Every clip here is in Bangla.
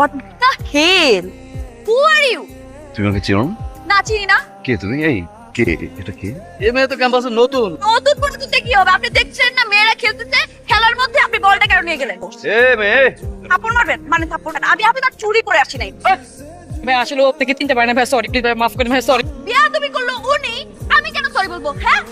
What the hell, who are you? তুমি আমাকে চেনো না চিনি না। কে তুমি? এই কে এটা? কে এই মেয়ে তো ক্যাম্পাসে নতুন। নতুন পরিচিত কি হবে? আপনি দেখছেন না মেয়েরা খেলতেছে, খেলার মধ্যে আপনি বলটা কেন নিয়ে গেলেন? এ মেয়ে, থাপ্পড় মারবেন? মানে থাপ্পড় না, আমি আপনার চুরি করে আসি নাই। ভাই আসলে ও থেকে চিনতে পারি না ভাই, সরি প্লিজ ভাই, মাফ করুন ভাই, সরি। বিয়া তুমি করলো উনি, আমি কেন সরি বলবো? হ্যাঁ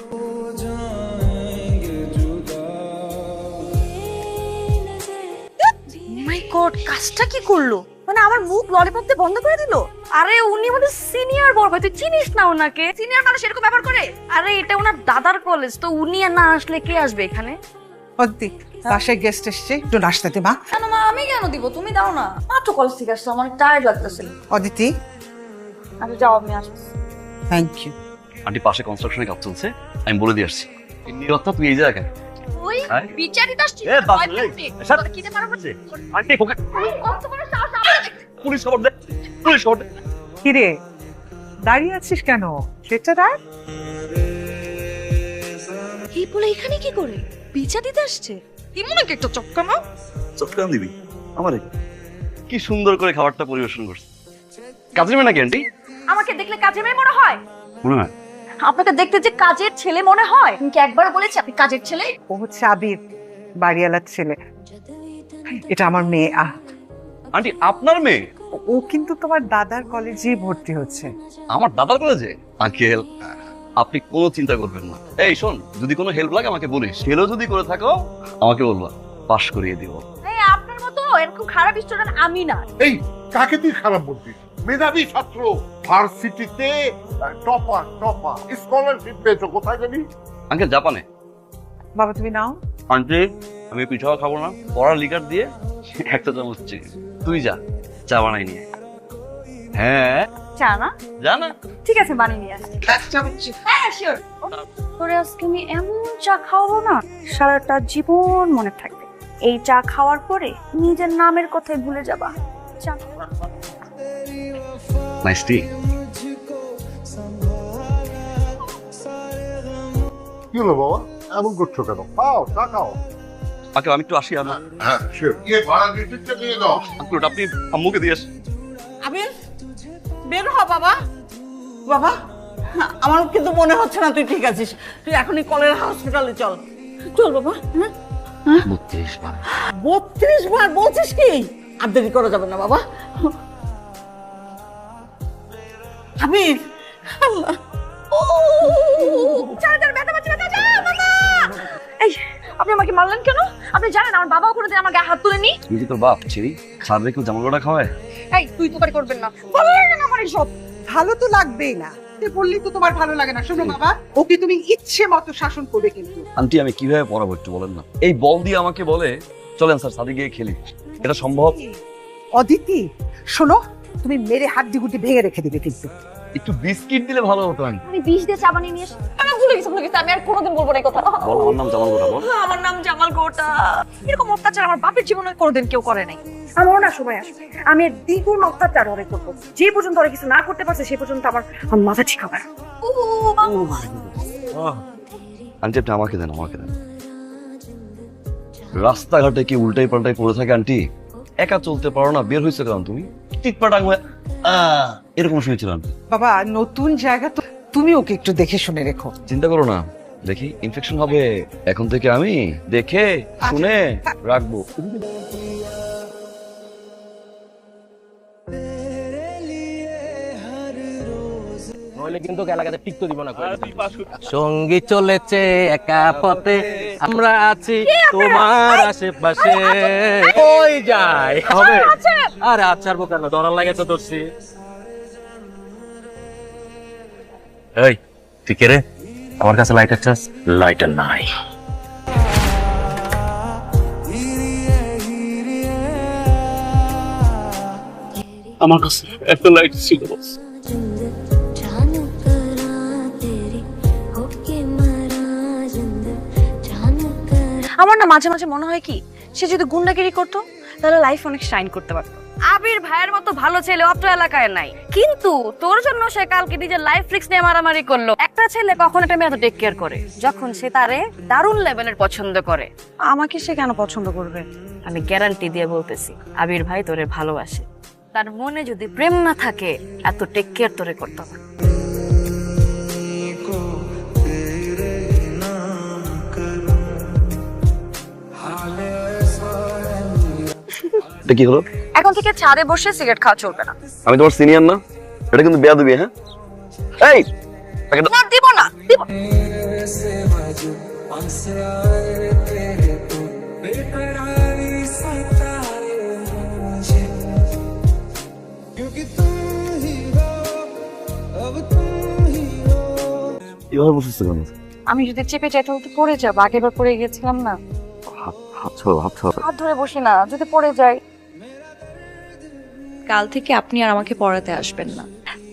মাই গড, কাজটা কি করলো? মানে আমার মুখ ললিপপ দিয়ে বন্ধ করে দিল। আরে উনি আমাদের সিনিয়র বড় ভাই, তুই চিনিস না ওনাকে? সিনিয়র মানুষ এরকম ব্যাপার করে? আরে এটা ওনার দাদার কলেজ, তো উনি আর না আসলে কে আসবে এখানে? অদিতি, বাসায় গেস্ট এসছে, একটু নাস্তা দে মা। কেন মা, আমি কেন দিব? তুমি দাও না। মাত্র কলেজ থেকে আসছো, আমার টায়ার্ড লাগতেছে। অদিতি, আচ্ছা যাও, আমি আসছি। Thank you. আন্টি পাশে কনস্ট্রাকশনের কাজ চলছে, আমি বলে দিয়ে আসছি। নিরত্তা তুই এই জায়গায় ওই হাই। বিচারিত আসছি। এ বাস, ভয় এই, পেয়েছি। এসব। তোরা খিদে পারো বলছে? আন্টি ওকে কত বড় সাহস আমার! পুলিশ খবর দে, পুলিশ খবর দে। কিরে, দাঁড়িয়ে আছিস কেন? সেটা এই বলে এখানে কি করে? বিচা দিতে আসছে? ইমনকে একটা চক্কা মাও। চটকান দিবি আমারে? কি সুন্দর করে খাবারটা পরিবেশন করছে। কাজের মেয়ে নাকি আন্টি? আমাকে দেখলে কাজের মেয়ে মনে হয়? মনে হয়। আপনাকে দেখতে যে কাজের ছেলে মনে হয়? তুমি কি একবার বলেছি আপনি কাজের ছেলে? ও হচ্ছে আবির, বাড়িওয়ালার ছেলে। এটা আমার মেয়ে। আন্টি আপনার মেয়ে? ও কিন্তু তোমার দাদার কলেজে ভর্তি হচ্ছে। আমার দাদার কলেজে? আঙ্কেল আপনি কোনো চিন্তা করবেন না। এই শোন, যদি কোনো হেল্প লাগে আমাকে বলিস, হেলও যদি করে থাকো আমাকে বলবা, পাস করিয়ে দিব। এই আপনার মতো এরকম খারাপ স্টুডেন্ট আমি না। এই কাকে তুই খারাপ বলছিস? মেধাবী ছাত্র, ভার্সিটিতে টপার স্কলারশিপ পেয়েছো, কোথায় জানি? আঙ্কেল জাপানে। বাবা তুমি নাও। আন্টি আমি পিঠাও খাবো না, পড়ার লিকার দিয়ে একটা চামচ চিনি। তুই যা, চা বানাই নিয়ে। হ্যাঁ চা না? যা না। ঠিক আছে, বানিয়ে নিয়ে আসছি। হ্যাঁ শিওর। তোরে আজকে আমি এমন চা খাওয়াবো না, সারাটা জীবন মনে থাকবে। এই চা খাওয়ার পরে নিজের নামের কথাই ভুলে যাবা। চা নাইস টি। কি হলো বাবা, এমন করছো কেন? খাও, চা খাও। আঙ্কেল আমি একটু আসি। আমার হ্যাঁ শিওর। ভাড়া রিসিপ্টটা নিয়ে দাও। আঙ্কেল ওটা আপনি আম্মুকে দিয়ে আসেন। আবির বের হ বাবা। বাবা আমার কিন্তু মনে হচ্ছে না তুই ঠিক আছিস, তুই এখনই কলেরা হসপিটালে চল। চল বাবা। 32 বার। 32 বার বলছিস কি? আর দেরি করা যাবে না বাবা। আবির আল্লাহ, এই আপনি আমাকে মারলেন কেন? আপনি জানেন আমার বাবাও কোনোদিন আমার গায়ে হাত তুলেনি। তুমি কি তোর বাপ ছিড়ি? ছাড় রেখে জামা গোটা খাওয়ায়? এই তুই তো পারি করবেন না, ভালো লাগে না আমার এইসব। ভালো তো লাগবেই না, বললি তো তোমার ভালো লাগে না। শোনো বাবা, ওকে তুমি ইচ্ছে মতো শাসন করবে কিন্তু। আন্টি আমি কিভাবে পড়াবো একটু বলেন না? এই বল দিয়ে আমাকে বলে চলেন স্যার সাথে গিয়ে খেলি, এটা সম্ভব? অদিতি শোনো, তুমি মেরে হাড্ডি গুটি ভেঙে রেখে দিবে কিন্তু। একটু বিস্কিট দিলে ভালো হতো। আন্টি আমি বিষ দিয়ে চা বানিয়ে নিয়ে এসে আমি ভুলে গেছি, আমি আর কোনোদিন বলবো না এই কথা। বল আমার নাম জামাল গোটা, বল। আমার নাম জামাল গোটা। এরকম অত্যাচার আমার বাপের জীবনে কোনোদিন কেউ করে নাই। আমারও না সময় আসবে, আমি এর দ্বিগুণ অত্যাচার ওরে করবো। যে পর্যন্ত ওরা কিছু না করতে পারছে সে পর্যন্ত আমার মাথা ঠিক হবে। আন্টি আপনি আমাকে দেন, আমাকে দেন। রাস্তাঘাটে কি উল্টাই পাল্টাই পড়ে থাকে আন্টি? একা চলতে পারো না, বের হয়েছে কেন তুমি? টিকপাটাং হয়ে এরকম শুনেছিলাম। বাবা নতুন জায়গা তো, তুমি ওকে একটু দেখে শুনে রেখো। চিন্তা করো না, দেখি ইনফেকশন হবে। এখন থেকে আমি দেখে শুনে রাখবো। নইলে কিন্তু এলাকাতে টিকতে দিব না। সঙ্গী চলেছে একা পথে, আমরা আছি তোমার আশেপাশে। ওই যায় হবে। আরে আচ্ছা কেন ধরার লাগে তো ধরছি। এই তুই কে রে? আমার কাছে লাইটার চাস? লাইটার নাই। আমার কাছে একটা লাইট ছিল। আমার না মাঝে মাঝে মনে হয় কি, সে যদি গুন্ডাগিরি করতো তাহলে লাইফ অনেক শাইন করতে পারতো। আবির ভাইয়ের মতো ভালো ছেলে অত্র এলাকায় নাই, কিন্তু তোর জন্য সে কালকে নিজের লাইফ রিস্ক নিয়ে মারামারি করলো। একটা ছেলে কখন একটা মেয়ে টেক কেয়ার করে যখন সে তারে দারুণ লেভেলের পছন্দ করে। আমাকে সে কেন পছন্দ করবে? আমি গ্যারান্টি দিয়ে বলতেছি, আবির ভাই তোরে ভালোবাসে। তার মনে যদি প্রেম না থাকে এত টেক কেয়ার তোরে করতে হবে। এটা কি হলো? এখন থেকে ছাদে বসে সিগারেট খাওয়া চলবে না। আমি তোমার সিনিয়র না? এটা কিন্তু বেয়াদবি। হ্যাঁ এই প্যাকেটটা না দিব না, দিব। এভাবে বসেছো কেন? আমি যদি চেপে যাই তাহলে তো পড়ে যাবো, আগেরবার পড়ে গেছিলাম না। হাত ছাড়ো, হাত ছাড়ো। হাত ধরে বসি না, যদি পড়ে যাই। কাল থেকে আপনি আর আমাকে পড়াতে আসবেন না,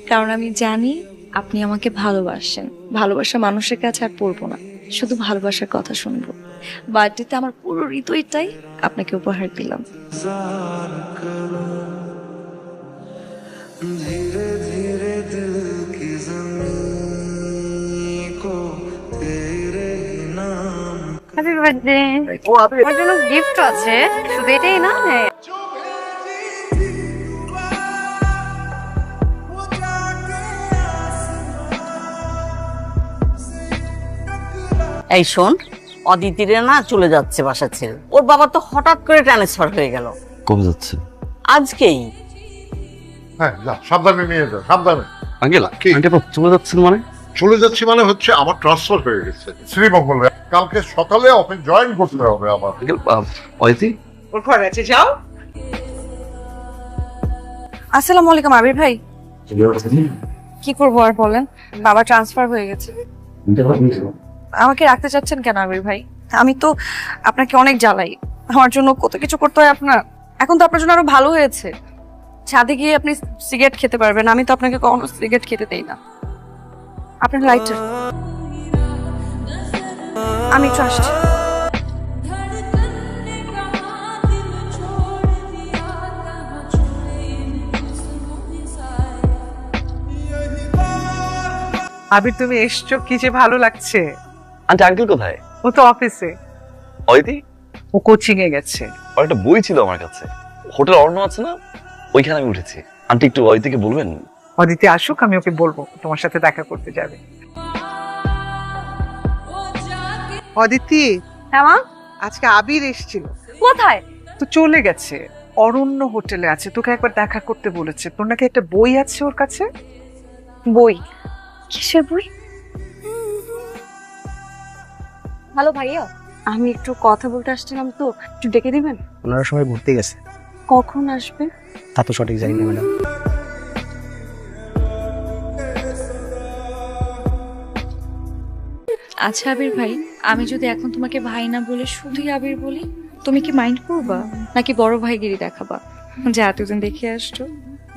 কারণ আমি জানি আপনি আমাকে ভালোবাসেন। ভালোবাসা মানুষের কাছে আর পড়বো না, শুধু ভালোবাসার কথা শুনবো। বার্থডেতে আমার পুরো হৃদয়টাই আপনাকে উপহার দিলাম। Happy birthday. আমার জন্য গিফট আছে, শুধু এটাই না। এই শোন, অদিতিরে না চলে যাচ্ছে বাসা ছেড়ে। ওর বাবা তো হঠাৎ করে ট্রান্সফার হয়ে গেল কবে যাচ্ছে? আজকেই। হ্যাঁ যা, সাবধানে নিয়ে যা, সাবধানে। আঙ্কেল কি? আঙ্কেল চলে যাচ্ছেন মানে? চলে যাচ্ছি মানে হচ্ছে আমার ট্রান্সফার হয়ে গেছে শ্রীমঙ্গলে। কালকে সকালে অফিস জয়েন করতে হবে আমার। আঙ্কেল অয়তি ওর ঘরে আছে, যাও। আসসালামু আলাইকুম আবির ভাই। কি করবো আর বলেন, বাবা ট্রান্সফার হয়ে গেছে। আমাকে রাখতে চাচ্ছেন কেন আবির ভাই? আমি তো আপনাকে অনেক জ্বালাই, আমার জন্য কত কিছু করতে হয় আপনার। এখন তো আপনার জন্য আরো ভালো হয়েছে, ছাদে গিয়ে আপনি সিগারেট খেতে পারবেন। আমি তো আপনাকে কখনো সিগারেট খেতে দেই না। আপনার লাইটার, আমি একটু আসছি। আবির তুমি এসছো, কি যে ভালো লাগছে। আন্টি আঙ্কেল কোথায়? ও তো অফিসে, অয়তি ও কোচিং এ গেছে। আর একটা বই ছিল আমার কাছে, হোটেল অর্ণ আছে না, ওইখানে আমি উঠেছি। আন্টি একটু অয়তিকে বলবেন? অদিতি আসুক, আমি ওকে বলবো তোমার সাথে দেখা করতে যাবে। অদিতি, হ্যাঁ মা? আজকে আবির এসেছিল, কোথায়? তো চলে গেছে। অরণ্য হোটেলে আছে, তোকে একবার দেখা করতে বলেছে। তোর নাকি একটা বই আছে ওর কাছে। বই? কিসের বই? হ্যালো ভাইয়া, আমি একটু কথা বলতে আসছিলাম, তো একটু ডেকে দিবেন? ওনারা সবাই ঘুরতে গেছে, কখন আসবে? তা তো সঠিক জানি না ম্যাডাম। আচ্ছা আবির ভাই, আমি যদি এখন তোমাকে ভাই না বলে শুধুই আবির বলি, তুমি কি মাইন্ড করবা, নাকি বড় ভাইগিরি দেখাবা যে এতদিন দেখে আসছো?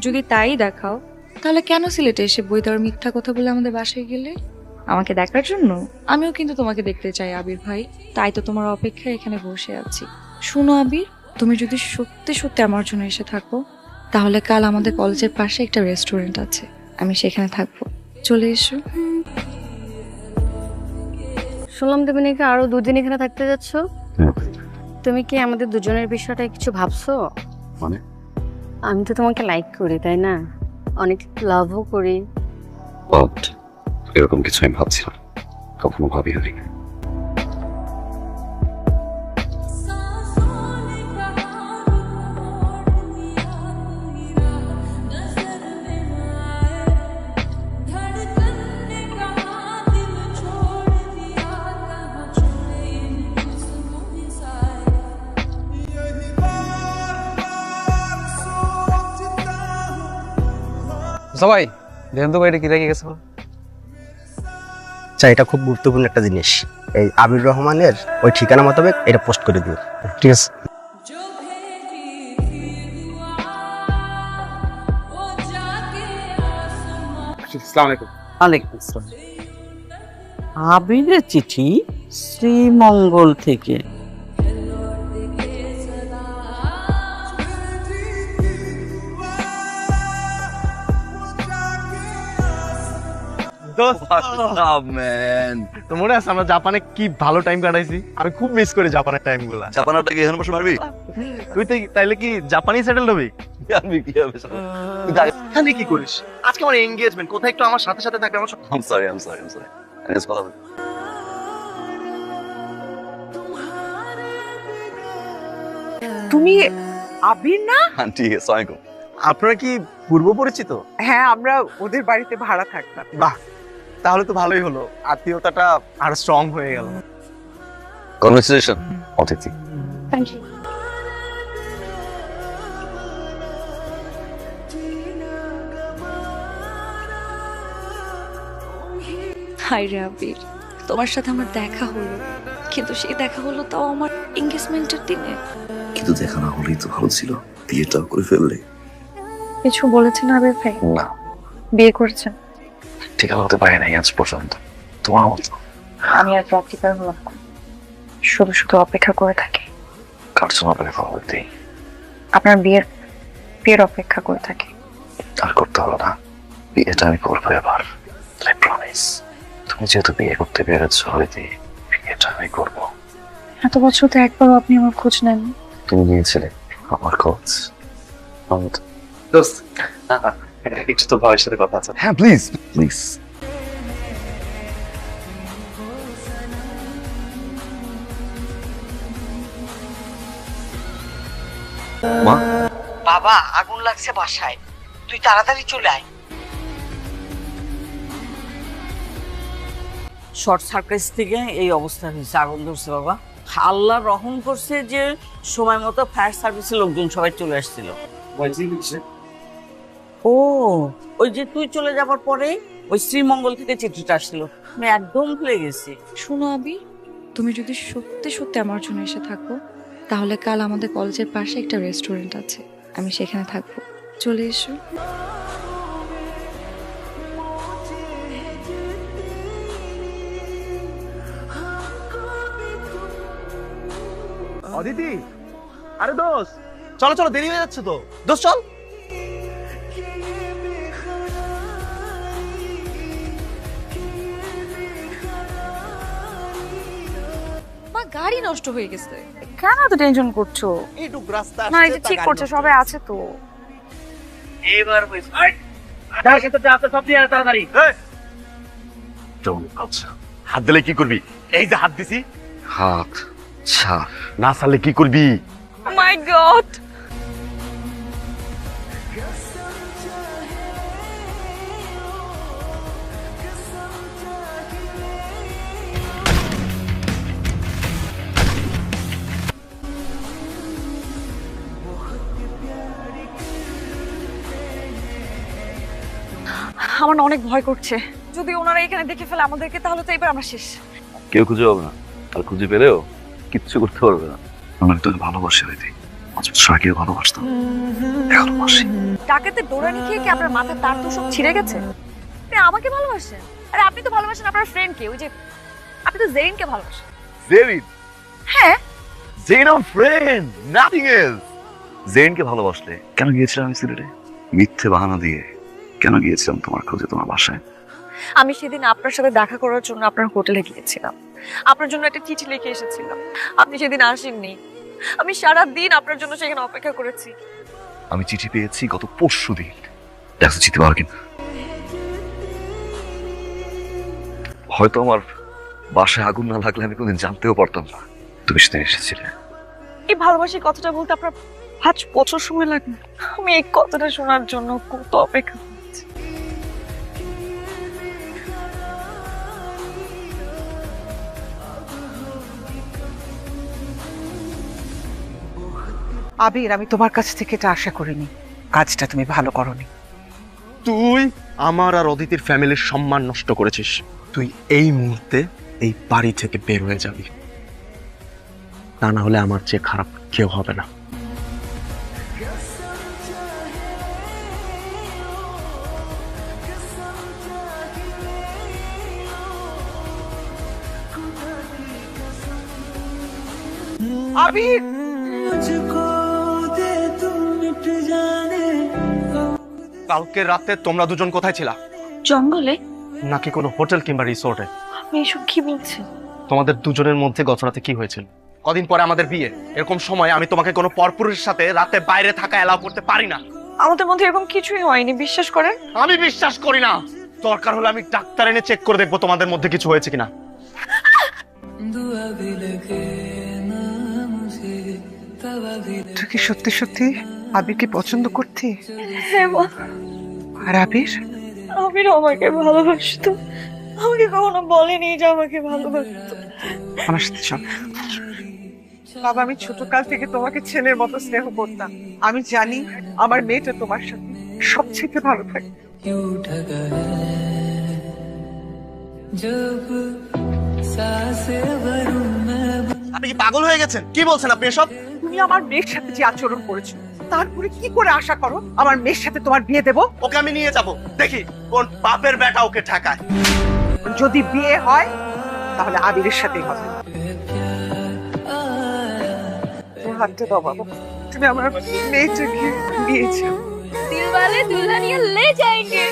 যদি তাই দেখাও, তাহলে কেন সিলেটে এসে বই দেওয়ার মিথ্যা কথা বলে আমাদের বাসায় গেলে? আমাকে দেখার জন্য? আমিও কিন্তু তোমাকে দেখতে চাই আবির ভাই, তাই তো তোমার অপেক্ষায় এখানে বসে আছি। শুনো আবির, তুমি যদি সত্যি সত্যি আমার জন্য এসে থাকো, তাহলে কাল আমাদের কলেজের পাশে একটা রেস্টুরেন্ট আছে, আমি সেখানে থাকবো, চলে এসো। শুনলাম তুমি নাকি আরো 2 দিন এখানে থাকতে যাচ্ছ। তুমি কি আমাদের দুজনের বিষয়টা কিছু ভাবছো? মানে? আমি তো তোমাকে লাইক করি, তাই না? অনেক লাভও করি। বাট এরকম কিছু আমি ভাবছি না, কখনো ভাবি হয়নি। সবাই দেখেন তো ভাই, এটা কি রেখে গেছে? আচ্ছা, এটা খুব গুরুত্বপূর্ণ একটা জিনিস। এই আবির রহমানের ওই ঠিকানা মোতাবেক এটা পোস্ট করে দিও, ঠিক আছে? ওয়ালাইকুম আসসালাম। আবিরের চিঠি শ্রীমঙ্গল থেকে। ম্যান তো মনে আছে আমরা জাপানে কি ভালো টাইম কাটাইছি? আমি খুব মিস করি জাপানের টাইম গুলা। জাপানারটা কি এখানে বসে মারবি? তুই তো তাইলে কি জাপানি সেটেল হবি? আমি কি হবে? এখানে কি করিস? আজকে আমার এনগেজমেন্ট, কোথায় একটু আমার সাথে সাথে থাকলে আমার I'm sorry. Let's follow it. তুমি আবির না? আন্টি আসসালামু আপনারা কি পূর্ব পরিচিত? হ্যাঁ, আমরা ওদের বাড়িতে ভাড়া থাকতাম। বাহ, তাহলে তো ভালোই হলো, আত্মীয়তাটা আরো স্ট্রং হয়ে গেল। কনভারসেশন অতিথি। Thank you. হাই রে আবির, তোমার সাথে আমার দেখা হলো, কিন্তু সেই দেখা হলো তাও আমার এঙ্গেজমেন্টের দিনে। কিন্তু দেখা না হলেই তো ভালো ছিল, বিয়েটাও করে ফেললে। কিছু বলেছেন আবির ভাই? না, বিয়ে করেছেন? ঠিক হতে পারে নাই আজ পর্যন্ত। তোমার মতো আমি আর প্র্যাকটিক্যাল হলাম না, শুধু শুধু অপেক্ষা করে থাকি। কার জন্য অপেক্ষা করতে? আপনার বিয়ের অপেক্ষা করে থাকি। আর করতে হলো না, বিয়েটা আমি করবো এবার। I promise. তুমি যেহেতু বিয়ে করতে পেরেছো হইতে, বিয়েটা আমি করবো। এত বছর তো একবারও আপনি আমার খোঁজ নেন। তুমি নিয়েছিলে আমার খোঁজ? দোস্ত, একটু তো ভাইয়ের সাথে কথা আছে। হ্যাঁ প্লিজ প্লিজ। মা, বাবা আগুন লাগছে বাসায়, তুই তাড়াতাড়ি চলে আয়। শর্ট সার্কিট থেকে এই অবস্থা হয়েছে, আগুন ধরছে বাবা। আল্লাহ রহম করছে যে সময় মতো ফায়ার সার্ভিসের লোকজন সবাই চলে আসছিল। ও, ওই যে তুই চলে যাবার পরে ওই শ্রীমঙ্গল থেকে চিঠিটা আসছিল, আমি একদম ভুলে গেছি। শোনো আবির, তুমি যদি সত্যি সত্যি আমার জন্য এসে থাকো, তাহলে কাল আমাদের কলেজের পাশে একটা রেস্টুরেন্ট আছে, আমি সেখানে থাকবো। চলে এসো। অদিতি, আরে দোস্ত, চলো চলো, দেরি হয়ে যাচ্ছে তো। দোস্ত চল। মা, গাড়ি নষ্ট হয়ে গেছে। কেন এত টেনশন করছো? এইটুক রাস্তা না, এই যে ঠিক করছে, সবাই আছে তো। এবার হইছে। যা কিন্তু যা আছে সব দিয়ে আয় তাড়াতাড়ি। আচ্ছা হাত দিলে কি করবি? এই যে হাত দিছি, হাত ছাড়। না ছাড়লে কি করবি? মাই গড! আমার না অনেক ভয় করছে, যদি ওনারা এখানে দেখে ফেলে আমাদেরকে, তাহলে তো এবার আমরা শেষ। কেউ খুঁজে পাবে না, আর খুঁজে পেলেও কিচ্ছু করতে পারবে না। আমার তোকে ভালোবাসি হইতে, কেউ ভালোবাসতাম, এখনো বাসি। ডাকাতের দৌড়ানি খেয়ে কি আপনার মাথার তার তো সব ছিঁড়ে গেছে? আপনি আমাকে ভালোবাসেন? আরে আপনি তো ভালোবাসেন আপনার ফ্রেন্ডকে, ওই যে আপনি তো জেরিনকে ভালোবাসেন। জেরিন? হ্যাঁ। জেরিন আমার ফ্রেন্ড, নাথিং এলস। জেরিনকে ভালোবাসলে কেন গিয়েছিলাম আমি সিলেটে? মিথ্যে বাহানা দিয়ে কেন গিয়েছিলাম তোমার খোঁজে তোমার বাসায়? আমি সেদিন আপনার সাথে দেখা করার জন্য আপনার হোটেলে গিয়েছিলাম, আপনার জন্য একটা চিঠি লিখে এসেছিলাম। আপনি সেদিন আসেননি, আমি সারা দিন আপনার জন্য সেখানে অপেক্ষা করেছি। আমি চিঠি পেয়েছি গত পরশুদিন, দেখো চিঠি পাওয়ার কিনা। হয়তো আমার বাসায় আগুন না লাগলে আমি কোনদিন জানতেও পারতাম না তুমি সেদিন এসেছিলে। এই ভালোবাসার কথাটা বলতে আপনার 5 বছর সময় লাগবে। আমি এই কথাটা শোনার জন্য কত অপেক্ষা করছি। আবির, আমি তোমার কাছ থেকে এটা আশা করিনি, কাজটা তুমি ভালো করনি। তুই আমার আর অদিতির ফ্যামিলির সম্মান নষ্ট করেছিস। তুই এই মুহূর্তে এই বাড়ি থেকে বের হয়ে যাবি, তা না হলে আমার চেয়ে খারাপ কেউ হবে না। আবির, কালকে রাতে তোমরা দুজন কোথায় ছিলা? জঙ্গলে। নাকি কোনো হোটেল কিংবা রিসোর্টে? আপনি এসব কি বলছেন? তোমাদের দুজনের মধ্যে গত রাতে কি হয়েছিল? কদিন পরে আমাদের বিয়ে, এরকম সময় আমি তোমাকে কোনো পরপুরুষের সাথে রাতে বাইরে থাকা এলাও করতে পারি না। আমাদের মধ্যে এরকম কিছুই হয়নি, বিশ্বাস করেন। আমি বিশ্বাস করি না। দরকার হলে আমি ডাক্তার এনে চেক করে দেখবো তোমাদের মধ্যে কিছু হয়েছে কিনা। তুই কি সত্যি সত্যি আবিরকে পছন্দ করতি? হ্যাঁ মা, আর আবির? আবির আমাকে ভালোবাসতো, আমাকে কখনো বলেনি যে আমাকে ভালোবাসতো। আমার সাথে চল। বাবা, আমি ছোটকাল থেকে তোমাকে ছেলের মতো স্নেহ করতাম। আমি জানি আমার মেয়েটা তোমার সাথে সবচেয়ে ভালো থাকে। আপনি কি পাগল হয়ে গেছেন? কি বলছেন আপনি এসব? তুমি আমার মেয়ের সাথে যে আচরণ করেছো, তারপরে কি করে আশা করো আমার মেয়ের সাথে তোমার বিয়ে দেব? ওকে আমি নিয়ে যাব, দেখি কোন বাপের বেটা ওকে ঠেকায়। যদি বিয়ে হয় তাহলে আবিরের সাথেই হবে। তোর হাতটা দাও বাবা, তুমি আমার মেয়েটাকে দিয়েছো। দিলওয়ালে দুলহানিয়া লে যাएंगे।